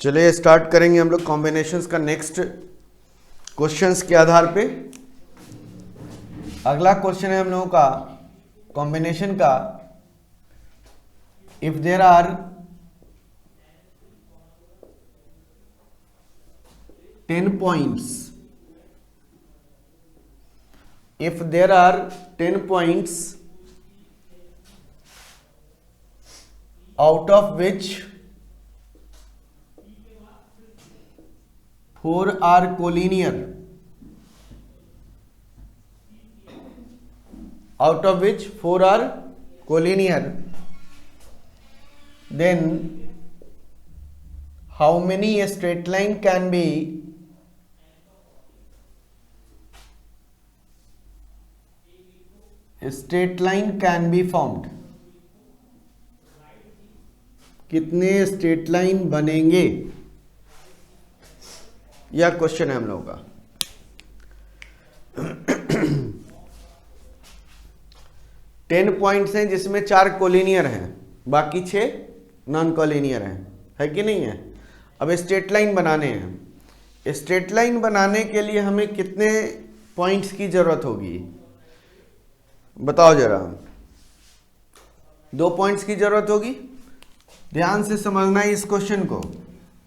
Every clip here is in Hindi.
चलिए स्टार्ट करेंगे हम लोग कॉम्बिनेशंस का नेक्स्ट क्वेश्चंस के आधार पे। अगला क्वेश्चन है हम लोगों का कॉम्बिनेशन का। If there are 10 points, if there are 10 points out of which 4 are collinear, out of which 4 are collinear, then how many straight line can be formed? कितने स्ट्रेट लाइन बनेंगे, यह क्वेश्चन है हम लोगों का। 10 पॉइंट्स हैं जिसमें 4 कोलिनियर हैं, बाकी 6 नॉन कोलिनियर हैं, है कि नहीं है। अब स्ट्रेट लाइन बनाने हैं। स्ट्रेट लाइन बनाने के लिए हमें कितने पॉइंट्स की जरूरत होगी बताओ जरा। 2 पॉइंट्स की जरूरत होगी। ध्यान से समझना है इस क्वेश्चन को।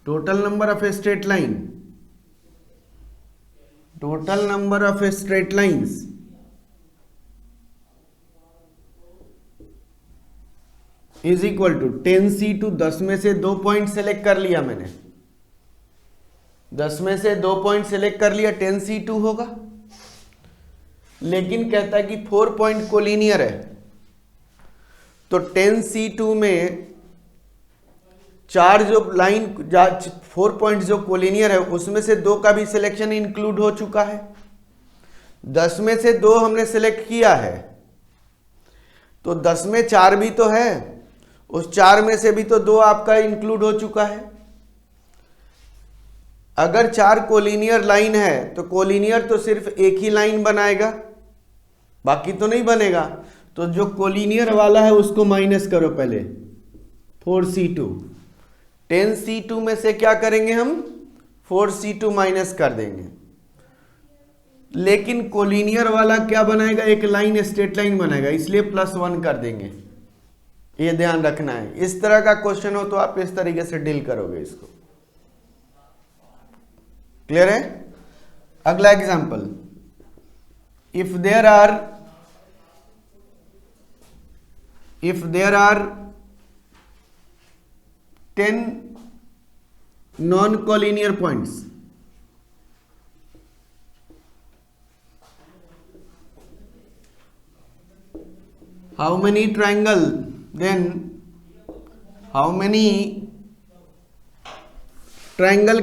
Total number of straight line, total number of straight lines is equal to 10c2। 10 में से 2 पॉइंट सेलेक्ट कर लिया मैंने, 10 में से 2 पॉइंट सेलेक्ट कर लिया, 10c2 होगा। लेकिन कहता है कि 4 पॉइंट कोलिनियर है, तो 10c2 में 4 जो लाइन 4 पॉइंट जो कोलिनियर है उसमें से 2 का भी सिलेक्शन इंक्लूड हो चुका है। 10 में से 2 हमने सेलेक्ट किया है, तो 10 में 4 भी तो है, उस 4 में से भी तो 2 आपका इंक्लूड हो चुका है। अगर 4 कोलिनियर लाइन है तो कोलिनियर तो सिर्फ एक ही लाइन बनाएगा, बाकी तो नहीं बनेगा। तो जो कोलिनियर वाला है उसको माइनस करो पहले, 4c2। 10c2 में से क्या करेंगे हम, 4c2 माइनस कर देंगे। लेकिन कोलिनियर वाला क्या बनाएगा, एक लाइन स्ट्रेट लाइन बनाएगा, इसलिए +1 कर देंगे। ये ध्यान रखना है। इस तरह का क्वेश्चन हो तो आप इस तरीके से डील करोगे इसको। क्लियर है। अगला example, if there are 10 non collinear points, how many triangle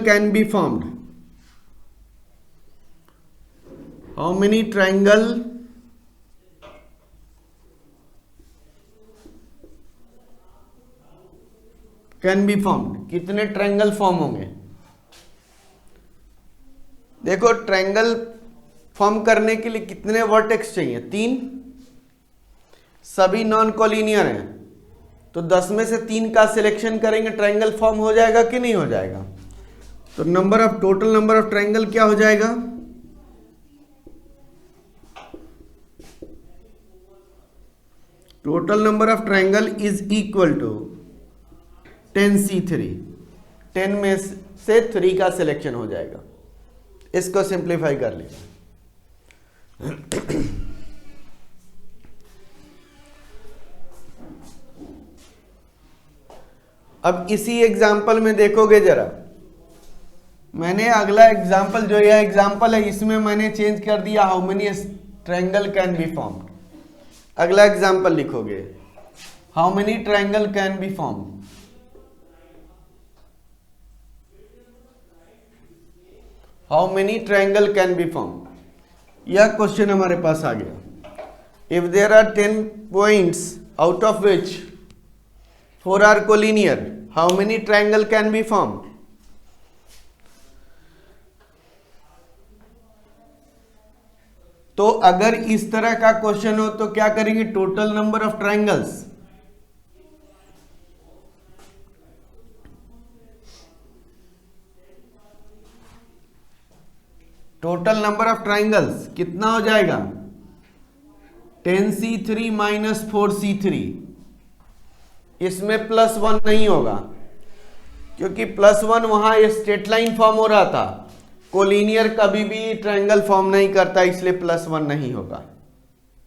can be formed? How many triangle can be formed? कितने ट्रायंगल फॉर्म होंगे। देखो ट्रायंगल फॉर्म करने के लिए कितने वर्टेक्स चाहिए, 3। सभी नॉन कोलिनियर हैं, तो 10 में से 3 का सिलेक्शन करेंगे, ट्रायंगल फॉर्म हो जाएगा कि नहीं हो जाएगा। तो टोटल नंबर ऑफ ट्रायंगल क्या हो जाएगा, total number of triangle is equal to 10c3। 10 में से 3 का सिलेक्शन हो जाएगा। इसको सिंप्लीफाई कर लीजिए। अब इसी एग्जाम्पल में देखोगे जरा, मैंने अगला एग्जाम्पल जो यह एग्जाम्पल है इसमें मैंने चेंज कर दिया, how many triangle can be formed. अगला एग्जाम्पल लिखोगे, how many triangle can be formed. How many triangle can be formed, यह क्वेश्चन हमारे पास आ गया। If there are 10 points out of which 4 are collinear, how many triangle can be formed? तो अगर इस तरह का क्वेश्चन हो तो क्या करेंगे, total number of triangles total number of triangles कितना हो जाएगा 10c3 माइनस 4c3। इसमें +1 नहीं होगा क्योंकि +1 वहां स्ट्रेट लाइन फॉर्म हो रहा था। कोलिनियर कभी भी ट्रायंगल फॉर्म नहीं करता, इसलिए +1 नहीं होगा,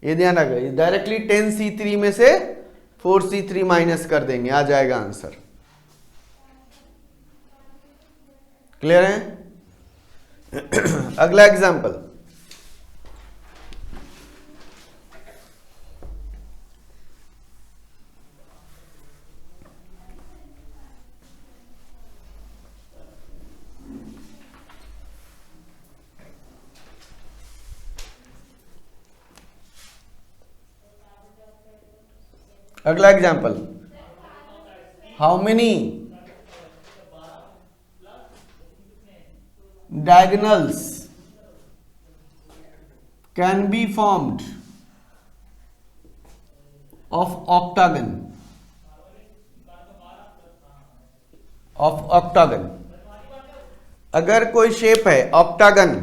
ये ध्यान रखिए। डायरेक्टली 10c3 में से 4c3 माइनस कर देंगे, आ जाएगा आंसर। क्लियर है? अगला एग्जांपल, अगला example, how many diagonals can be formed of octagon अगर कोई शेप है ऑक्टागन,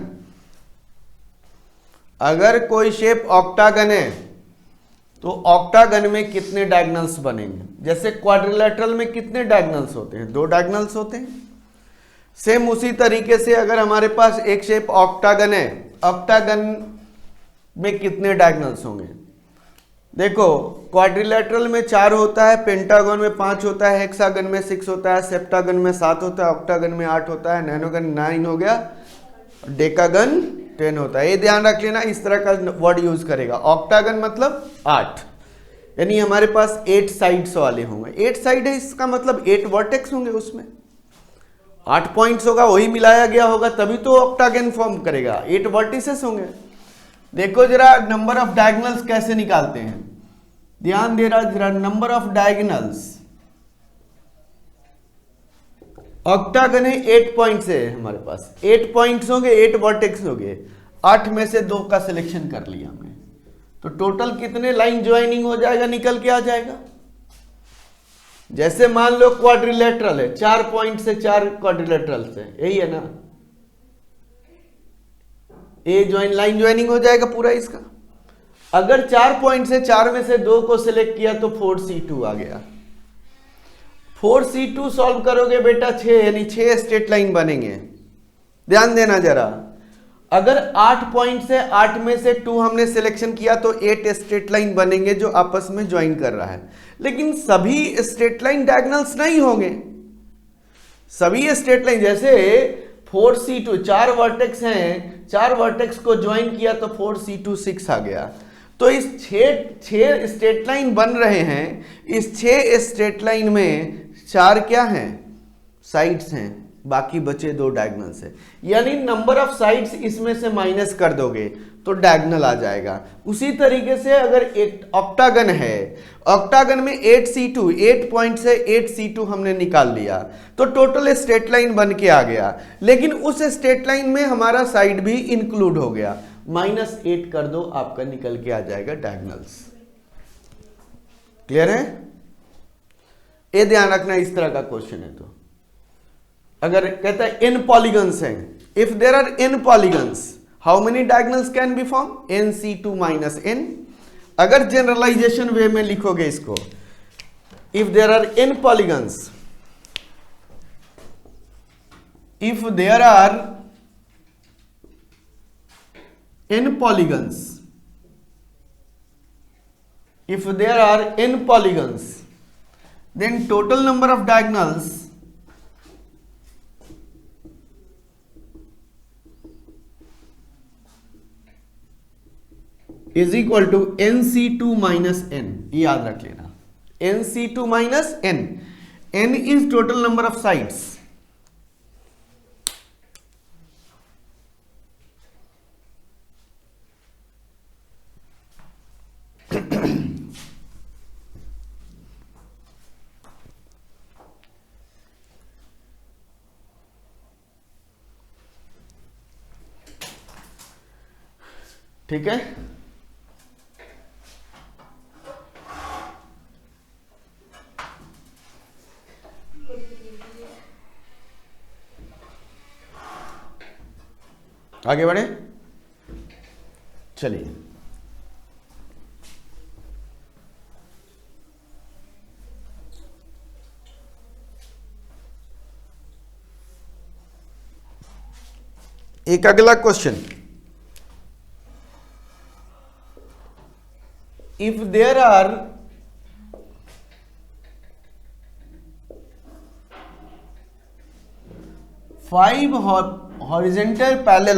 अगर कोई शेप ऑक्टागन है तो ऑक्टागन में कितने डायगोनल्स बनेंगे? जैसे क्वाड्रिलेटरल में कितने डायगोनल्स होते हैं? 2 डायगोनल्स होते हैं। सेम उसी तरीके से अगर हमारे पास एक शेप ऑक्टागन है, ऑक्टागन में कितने डायगोनल्स होंगे? देखो, क्वाड्रिलेटरल में 4 होता है, पेंटागन में 5 होता है, हेक्सागन में 6 होता है, सेप्टागन में 7 होता है, ऑक्टागन में 8 होता है, नैनोगन 9 हो गया, डेकागन 10 होता है। ये ध्यान रख लेना, इस तरह का वर्ड यूज करेगा। ऑक्टागन मतलब 8, यानी हमारे पास 8 साइड्स वाले होंगे। 8 साइड है, इसका मतलब 8 वर्टेक्स होंगे, उसमें 8 पॉइंट्स होगा, वही मिलाया गया होगा, तभी तो ऑक्टागन फॉर्म करेगा। 8 वर्टिसेस होंगे। देखो जरा नंबर ऑफ डायगोनल्स कैसे निकालते हैं, ध्यान दे रहा जरा। नंबर ऑफ डायगोनल्स, ऑक्टागन है 8 पॉइंट्स है हमारे पास, 8 पॉइंट्स होंगे, 8 वर्टेक्स होंगे। 8 में से 2 का सिलेक्शन कर लिया हमने, तो टोटल कितने लाइन ज्वाइनिंग हो जाएगा, निकल के आ जाएगा। जैसे मान लो क्वाड्रिलेटरल है, 4 पॉइंट से 4 क्वाड्रिलेटरल से, यही है ना, ए ज्वाइन लाइन ज्वाइनिंग हो जाएगा पूरा इसका। अगर 4 पॉइंट से 4 में से 2 को सिलेक्ट किया तो 4c2 आ गया। 4c2 सॉल्व करोगे बेटा 6, यानी 6 स्ट्रेट लाइन बनेंगे। ध्यान देना जरा, अगर 8 पॉइंट से 8 में से 2 हमने सिलेक्शन किया तो 8 स्ट्रेट लाइन बनेंगे जो आपस में ज्वाइन कर रहा है। लेकिन सभी स्ट्रेट लाइन डायगोनल्स नहीं होंगे, सभी स्ट्रेट लाइन, जैसे 4c2 4 वर्टेक्स हैं, 4 वर्टेक्स को ज्वाइन किया तो 4c2 6 आ गया। तो इस 6 स्ट्रेट लाइन बन रहे हैं, इस 6 स्ट्रेट लाइन में 4 क्या हैं, साइड्स हैं, बाकी बचे 2 डायगोनल्स है। यानी नंबर ऑफ साइड्स इसमें से माइनस कर दोगे तो डायगोनल आ जाएगा। उसी तरीके से अगर एक ऑक्टागन है, ऑक्टागन में 8c2, 8 पॉइंट से 8c2 हमने निकाल लिया तो टोटल स्ट्रेट लाइन बन के आ गया। लेकिन उस स्ट्रेट लाइन में हमारा साइड भी इंक्लूड हो गया, -8 कर दो, आपका निकल के आ जाएगा डायगोनल्स। क्लियर है? ये ध्यान रखना, इस तरह का क्वेश्चन है तो अगर कहता है n पॉलीगन्स हैं, if there are n polygons how many diagonals can be form, nc2 minus n। अगर जनरलाइजेशन वे में लिखोगे इसको, if there are n polygons, if there are n polygons, if there are n polygons then total number of diagonals is equal to nc2 minus n। ये याद रख लेना, nc2 minus n, n is total number of sides, ठीक है। आगे बढ़े, चलिए। एक अगला question, if there are 5 horizontal parallel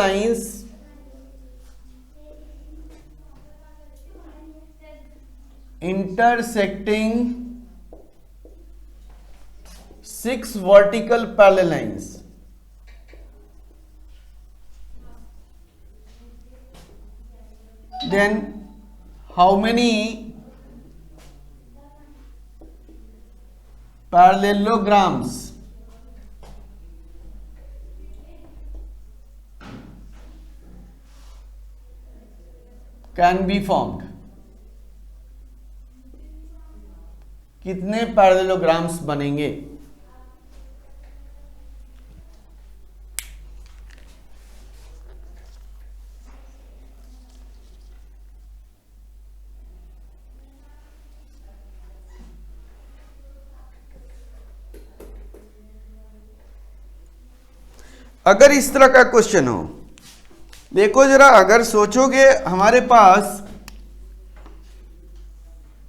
lines intersecting 6 vertical parallel lines, then how many parallelograms can be formed? कितने पैरेललोग्राम्स बनेंगे? अगर इस तरह का क्वेश्चन हो, देखो जरा, अगर सोचोगे हमारे पास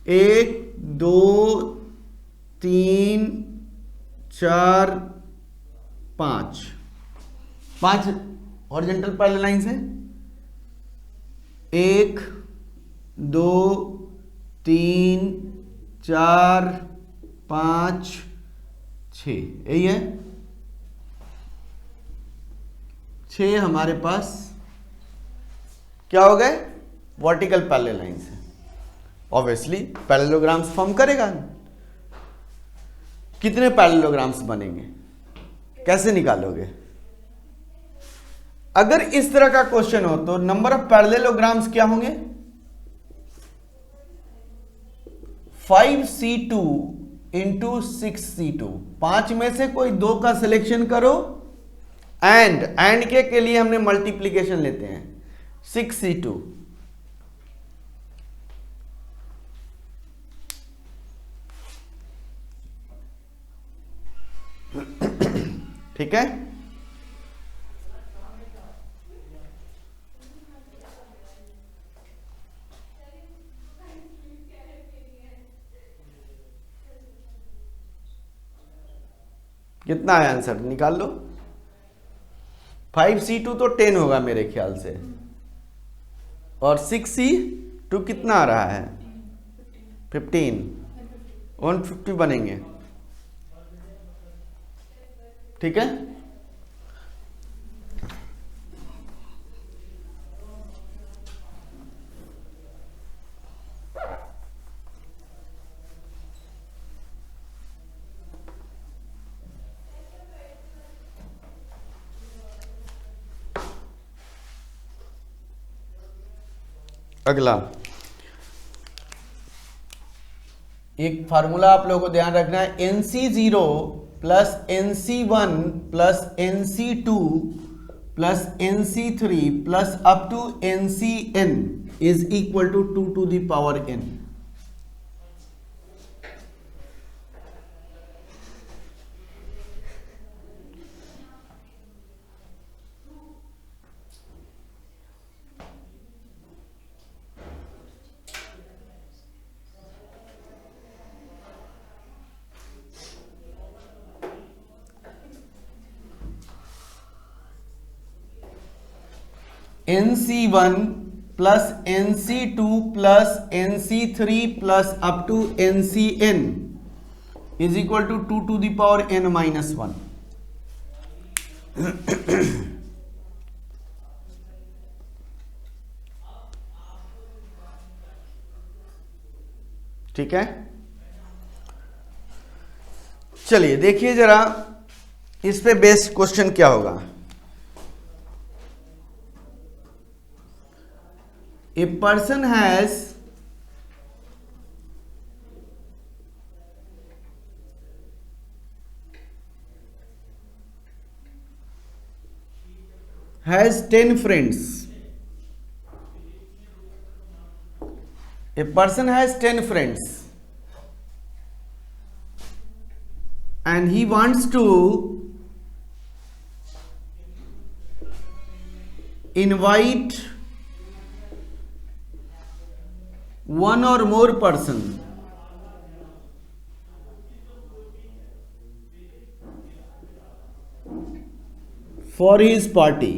1 2 3 4 5 हॉरिजॉन्टल पैरेलल लाइंस हैं। 1 2 3 4 5 6, यही है। 6 हमारे पास क्या हो गए? वर्टिकल पैरेलल लाइंस है। ऑब्वियसली पैरेललोग्राम्स फॉर्म करेगा। कितने पैरेललोग्राम्स बनेंगे, कैसे निकालोगे? अगर इस तरह का क्वेश्चन हो तो नंबर ऑफ पैरेललोग्राम्स क्या होंगे? 5c2 into 6c2। 5 में से कोई 2 का सिलेक्शन करो, एंड के लिए हमने मल्टीप्लीकेशन लेते हैं 6c2। ठीक है, कितना है आंसर निकाल लो। 5c2 तो 10 होगा मेरे ख्याल से, और 6c2 कितना आ रहा है? 15। 150 बनेंगे। ठीक है, अगला एक फार्मूला आप लोगों को ध्यान रखना है, NC0 plus NC1 plus NC2 plus NC3 plus up to NCN is equal to 2 to the power n। NC1 plus NC2 plus NC3 plus up to NCN is equal to 2 to the power n minus 1। ठीक है, चलिए देखिए जरा इस पे बेस्ड क्वेश्चन क्या होगा। A person has has 10 friends, a person has 10 friends and he wants to invite one or more person for his party.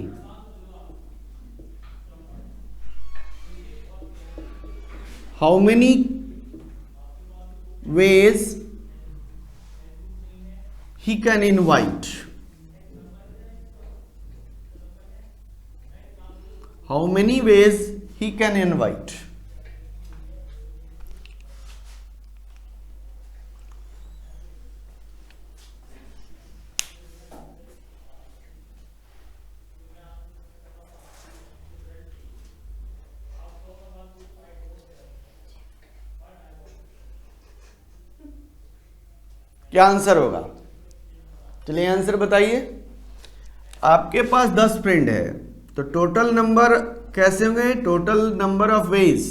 How many ways he can invite? How many ways he can invite? क्या आंसर होगा? चलिए आंसर बताइए। आपके पास 10 फ्रेंड है तो टोटल नंबर कैसे होंगे? टोटल नंबर ऑफ वेज,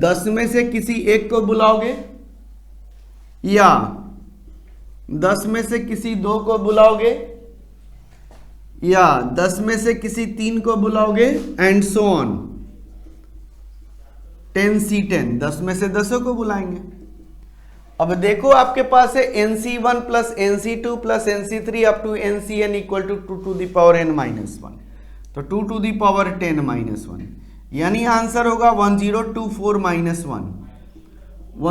10 में से किसी एक को बुलाओगे या 10 में से किसी 2 को बुलाओगे या 10 में से किसी 3 को बुलाओगे एंड सो ऑन। 10C10, 10 में से 10 को बुलाएंगे। अब देखो आपके पास है NC1 plus NC2 plus NC3 up to NCN equal to 2 to the power n minus 1, तो 2 to the power 10 minus 1, यानी आंसर होगा 1024 minus 1,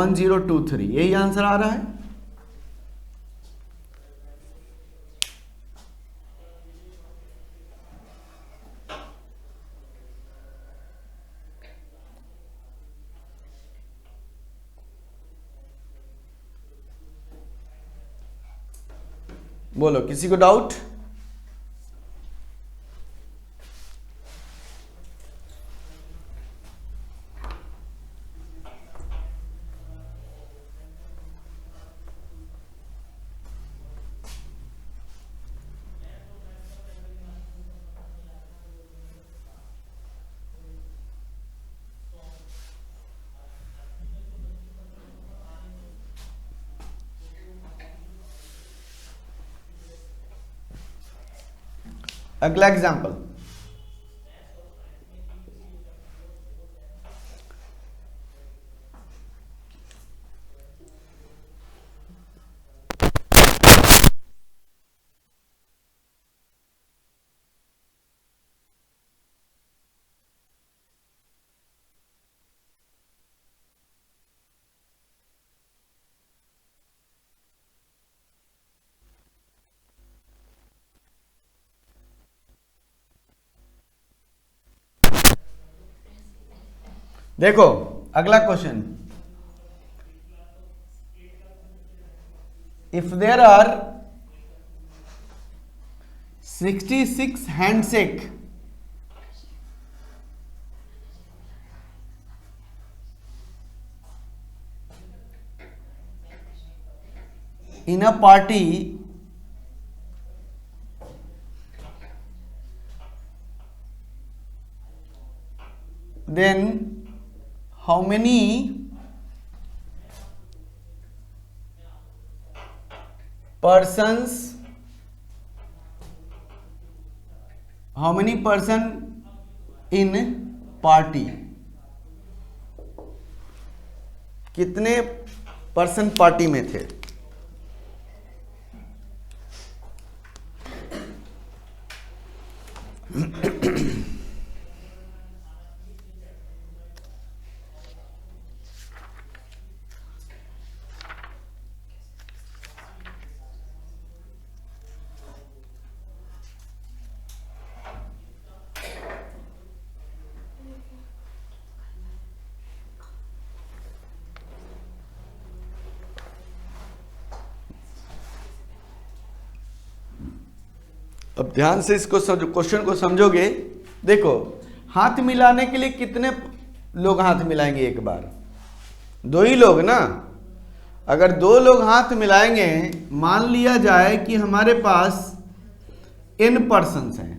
1023। यही आंसर आ रहा है। बोलो, किसी को डाउट? अगला एग्जाम्पल, देखो अगला question, if there are 66 handshake in a party, then how many person in party, कितने पर्सन पार्टी में थे? अब ध्यान से इसको क्वेश्चन को समझोगे। देखो, हाथ मिलाने के लिए कितने लोग हाथ मिलाएंगे एक बार? 2 ही लोग ना। अगर 2 लोग हाथ मिलाएंगे, मान लिया जाए कि हमारे पास n पर्सन्स हैं,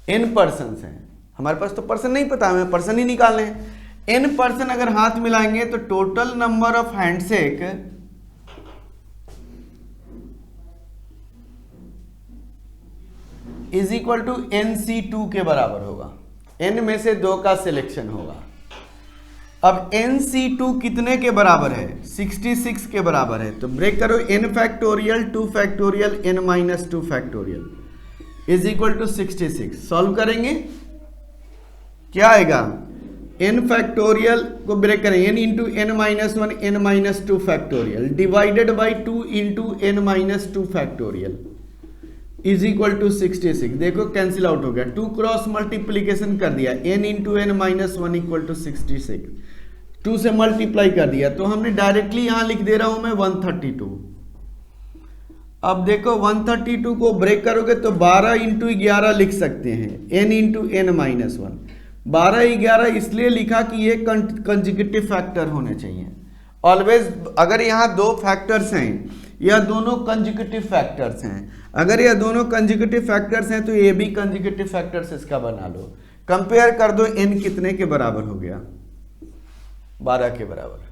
n पर्सन्स हैं, हमारे पास तो पर्सन नहीं पता, हमें पर्सन ही निकालने हैं। n पर्सन अगर हाथ मिलाएंगे तो total number of handshake is equal to NC2 के बराबर होगा। n में से 2 का सिलेक्शन होगा। अब NC2 कितने के बराबर है? 66 के बराबर है। तो ब्रेक करो, n factorial 2 factorial n minus 2 factorial is equal to 66। Solve करेंगे, क्या आएगा? n फैक्टोरियल को ब्रेक करें, n into n minus 1 n minus 2 factorial divided by 2 into n minus 2 factorial is equal to 66। देखो कैंसिल आउट हो गया, 2 क्रॉस मल्टीप्लीकेशन कर दिया, n into n minus 1 equal to 66, 2 से मल्टीप्लाई कर दिया, तो हमने डायरेक्टली यहां लिख दे रहा हूं मैं 132। अब देखो 132 को ब्रेक करोगे तो 12 इंटू 11 लिख सकते हैं, n इंटू n माइनस 1। 12 11 इसलिए लिखा कि ये कंजिक्यूटिव फैक्टर होने चाहिए ऑलवेज। अगर यहाँ 2 फैक्टर्स हैं, यह दोनों कंजिक्यूटिव फैक्टर्स हैं, अगर यह दोनों कंजिक्यूटिव फैक्टर्स हैं तो ये भी कंजिक्यूटिव फैक्टर्स इसका बना लो। कंपेयर कर दो, n कितने के बराबर हो गया? 12 के बराबर।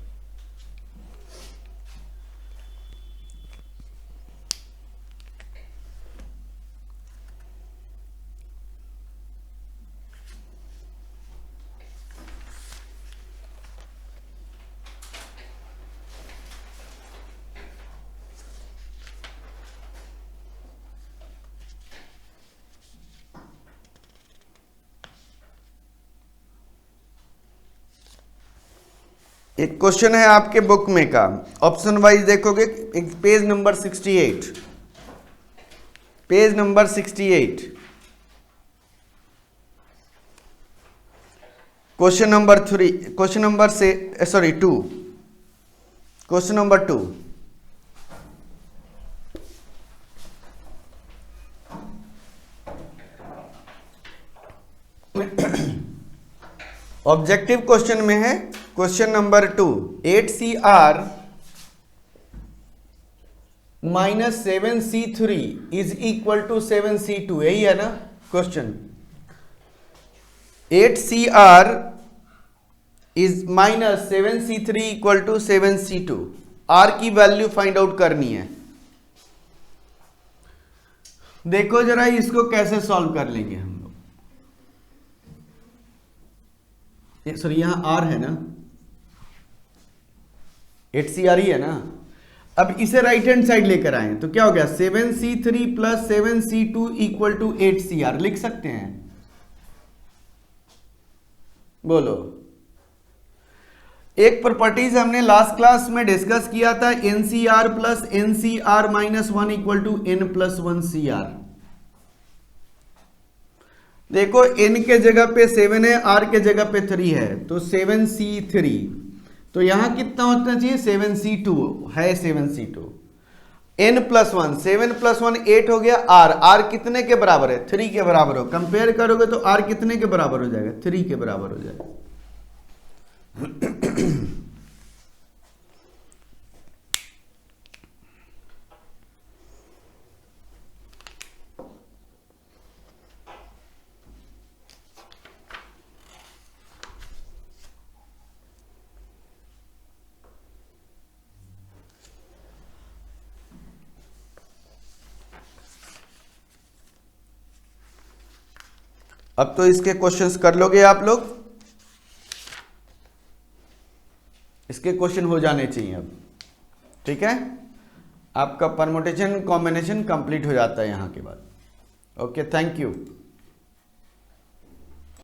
एक क्वेश्चन है आपके बुक में का, ऑप्शन वाइज देखोगे, page number 68, page number 68, question number 3, question number से sorry 2, question number 2। Objective question में है, question number 2, 8CR minus 7C3 is equal to 7C2, यही है ना question. 8CR is minus 7C3 equal to 7C2, R की वैल्यू फाइंड आउट करनी है। देखो जरा इसको कैसे सॉल्व कर लेंगे हम लोग। सॉरी यहां R है ना, 8CR ही है ना। अब इसे राइट हैंड साइड लेकर आए तो क्या हो गया? 7C3 plus 7C2 equal to 8CR लिख सकते हैं, बोलो। एक प्रॉपर्टीज हमने लास्ट क्लास में डिस्कस किया था, NCR plus NCR minus 1 equal to N plus 1 CR। देखो n के जगह पे 7 है, r के जगह पे 3 है, तो 7C3, तो यहां कितना होना चाहिए? 7C2 है, 7C2 n प्लस 1, 7 प्लस 1 8 हो गया। r कितने के बराबर है? 3 के बराबर हो। कंपेयर करोगे तो r कितने के बराबर हो जाएगा? 3 के बराबर हो जाएगा। अब तो इसके क्वेश्चंस कर लोगे आप लोग, इसके क्वेश्चन हो जाने चाहिए अब, ठीक है। आपका परमुटेशन कॉम्बिनेशन कंप्लीट हो जाता है यहां के बाद। Okay, thank you.